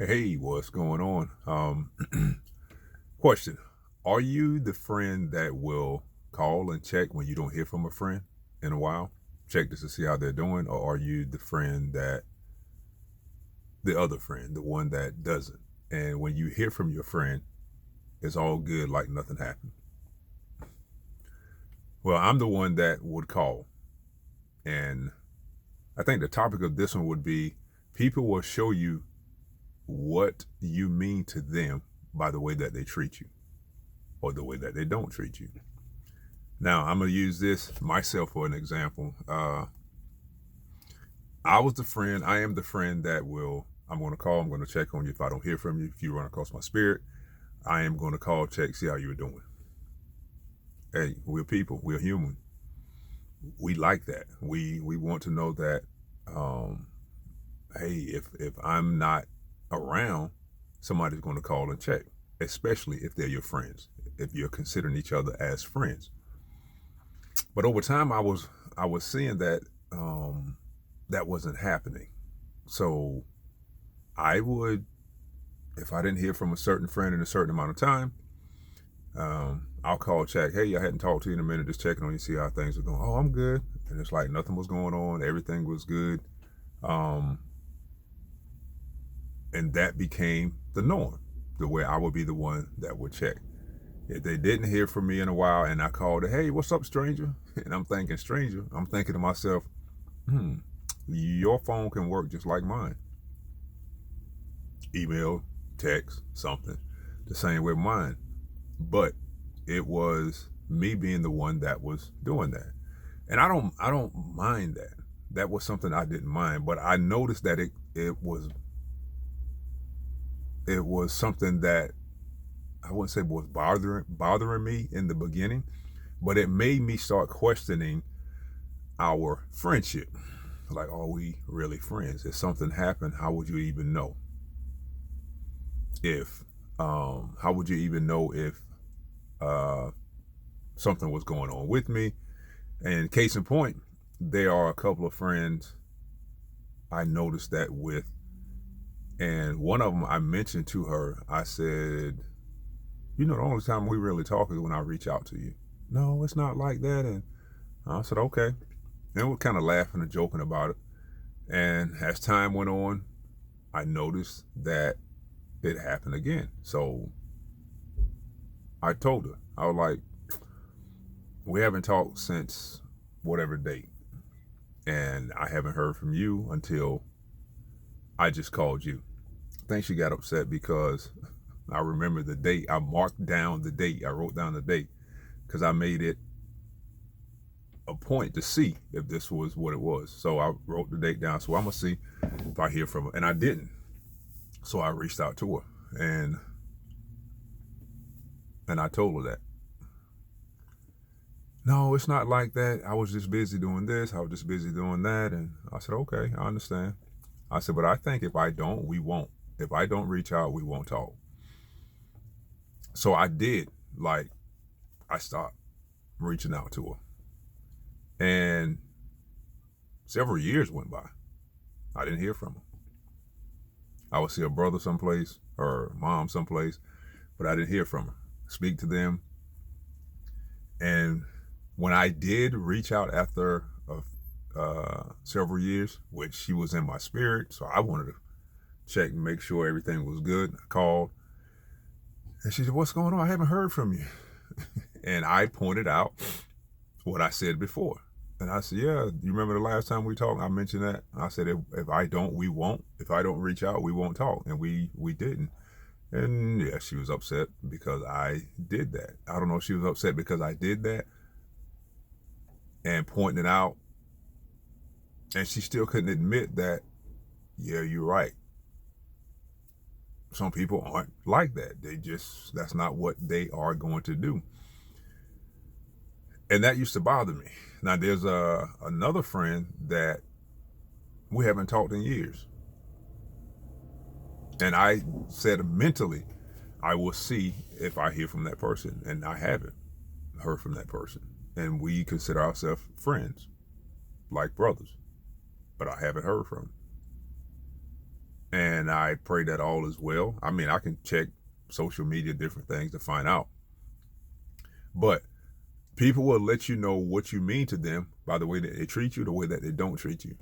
Hey, what's going on? Question. Are you the friend that will call and check when you don't hear from a friend in a while? Check just to see how they're doing, or are you the friend that the other friend, the one that doesn't? And when you hear from your friend, it's all good, like nothing happened. Well, I'm the one that would call. And I think the topic of this one would be people will show you what you mean to them by the way that they treat you or the way that they don't treat you. Now, I'm going to use this myself for an example. I am the friend that I'm going to call, I'm going to check on you if I don't hear from you. If you run across my spirit, I am going to call, check, see how you're doing. Hey, we're people, we're human. We like that. We want to know that, hey, if I'm not around, somebody's going to call and check, especially if they're your friends, if you're considering each other as friends. But over time, I was seeing that that wasn't happening. So I would, if I didn't hear from a certain friend in a certain amount of time, I'll call, check. Hey, I hadn't talked to you in a minute. Just checking on you, see how things are going. Oh, I'm good. And it's like nothing was going on. Everything was good. Um, and that became the norm, the way I would be the one that would check. If they didn't hear from me in a while and I called, hey, what's up, stranger? And I'm thinking, stranger, I'm thinking to myself, your phone can work just like mine. Email, text, something, the same with mine. But it was me being the one that was doing that. And I don't mind that. That was something I didn't mind, but I noticed that it was something that I wouldn't say was bothering me in the beginning, but it made me start questioning our friendship. Like, are we really friends? If something happened, how would you even know? If how would you even know if uh, something was going on with me? And case in point, there are a couple of friends I noticed that with, and one of them I mentioned to her. I said, the only time we really talk is when I reach out to you. No, it's not like that. And I said, okay. And we're kind of laughing and joking about it. And as time went on, I noticed that it happened again. So I told her, I was like, we haven't talked since whatever date. And I haven't heard from you until I just called you. I think she got upset because I remember the date. I marked down the date. I wrote down the date because I made it a point to see if this was what it was. So I wrote the date down. So I'm going to see if I hear from her. And I didn't. So I reached out to her and I told her that. No, it's not like that. I was just busy doing this. I was just busy doing that. And I said, okay, I understand. I said, but I think if I don't, we won't. If I don't reach out, we won't talk. So I did. Like, I stopped reaching out to her. And several years went by. I didn't hear from her. I would see her brother someplace, her mom someplace, but I didn't hear from her. Speak to them. And when I did reach out after several years, which she was in my spirit, so I wanted to check and make sure everything was good. I called, and she said, what's going on? I haven't heard from you. And I pointed out what I said before. And I said, yeah, you remember the last time we talked? I mentioned that. I said, if I don't, we won't. If I don't reach out, we won't talk. And we didn't. And yeah, she was upset because I did that. I don't know if she was upset because I did that and pointing it out. And she still couldn't admit that, yeah, you're right. Some people aren't like that. That's not what they are going to do. And that used to bother me. Now, there's another friend that we haven't talked in years. And I said mentally, I will see if I hear from that person. And I haven't heard from that person. And we consider ourselves friends, like brothers. But I haven't heard from them. And I pray that all is well. I mean, I can check social media, different things to find out. But people will let you know what you mean to them by the way that they treat you, the way that they don't treat you.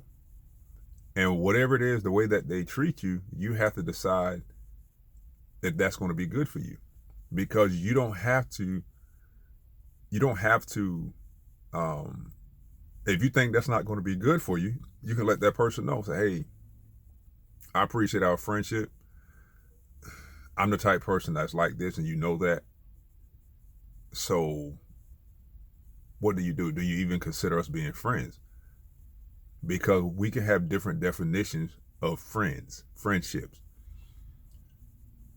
And whatever it is, the way that they treat you, you have to decide that that's going to be good for you. Because you don't have to, if you think that's not going to be good for you, you can let that person know. Say, hey, I appreciate our friendship. I'm the type person that's like this, and you know that. So what do you do? Do you even consider us being friends? Because we can have different definitions of friendships.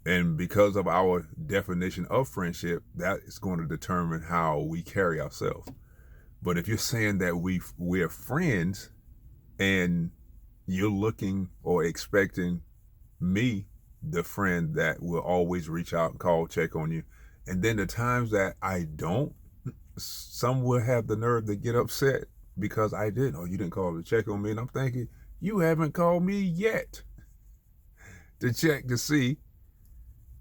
And because of our definition of friendship, that is going to determine how we carry ourselves. But if you're saying that we're friends and you're looking or expecting me, the friend that will always reach out and call, check on you, and then the times that I don't, some will have the nerve to get upset because I didn't. Oh, you didn't call to check on me. And I'm thinking, you haven't called me yet to check to see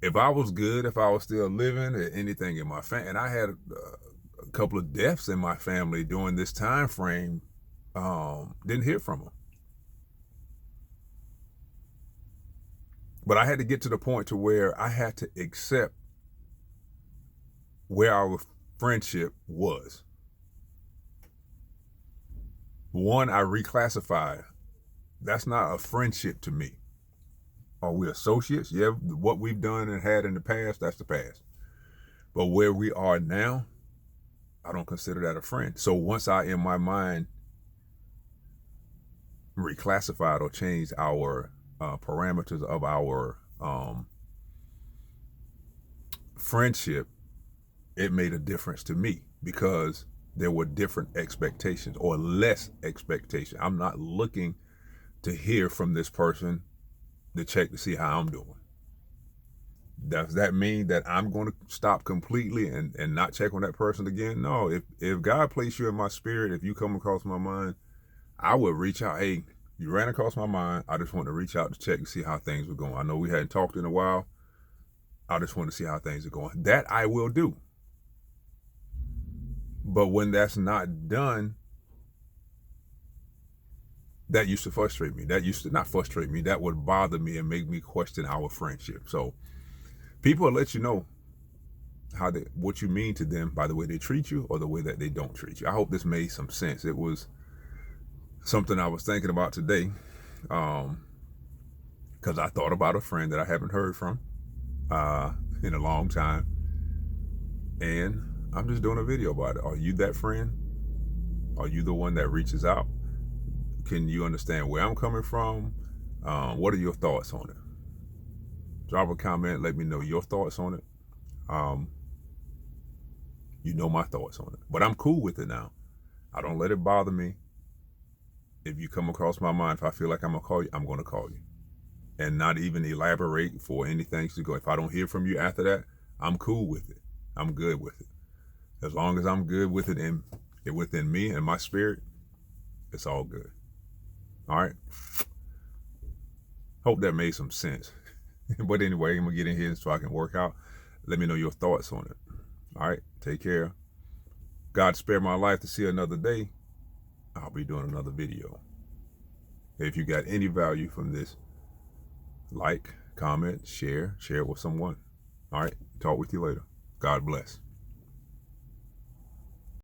if I was good, if I was still living, or anything in my family. And I had a couple of deaths in my family during this time frame. Didn't hear from them. But I had to get to the point to where I had to accept where our friendship was. One, I reclassified. That's not a friendship to me. Are we associates? Yeah, what we've done and had in the past, that's the past. But where we are now, I don't consider that a friend. So once I, in my mind, reclassified or changed our parameters of our friendship, it made a difference to me because there were different expectations or less expectation. I'm not looking to hear from this person to check to see how I'm doing. Does that mean that I'm going to stop completely and not check on that person again? No, if God placed you in my spirit, if you come across my mind, I would reach out. Hey, you ran across my mind. I just want to reach out to check and see how things were going. I know we hadn't talked in a while. I just want to see how things are going. That I will do. But when that's not done, that used to frustrate me. That used to not frustrate me. That would bother me and make me question our friendship. So people will let you know what you mean to them by the way they treat you or the way that they don't treat you. I hope this made some sense. It was something I was thinking about today because I thought about a friend that I haven't heard from in a long time. And I'm just doing a video about it. Are you that friend? Are you the one that reaches out? Can you understand where I'm coming from? What are your thoughts on it? Drop a comment. Let me know your thoughts on it. You know my thoughts on it. But I'm cool with it now. I don't let it bother me. If you come across my mind, if I feel like I'm going to call you, I'm going to call you. And not even elaborate for anything to go. If I don't hear from you after that, I'm cool with it. I'm good with it. As long as I'm good with it and within me and my spirit, it's all good. All right. Hope that made some sense. But anyway, I'm going to get in here so I can work out. Let me know your thoughts on it. All right. Take care. God spare my life to see another day. I'll be doing another video. If you got any value from this, like, comment, share it with someone. All right. Talk with you later. God bless.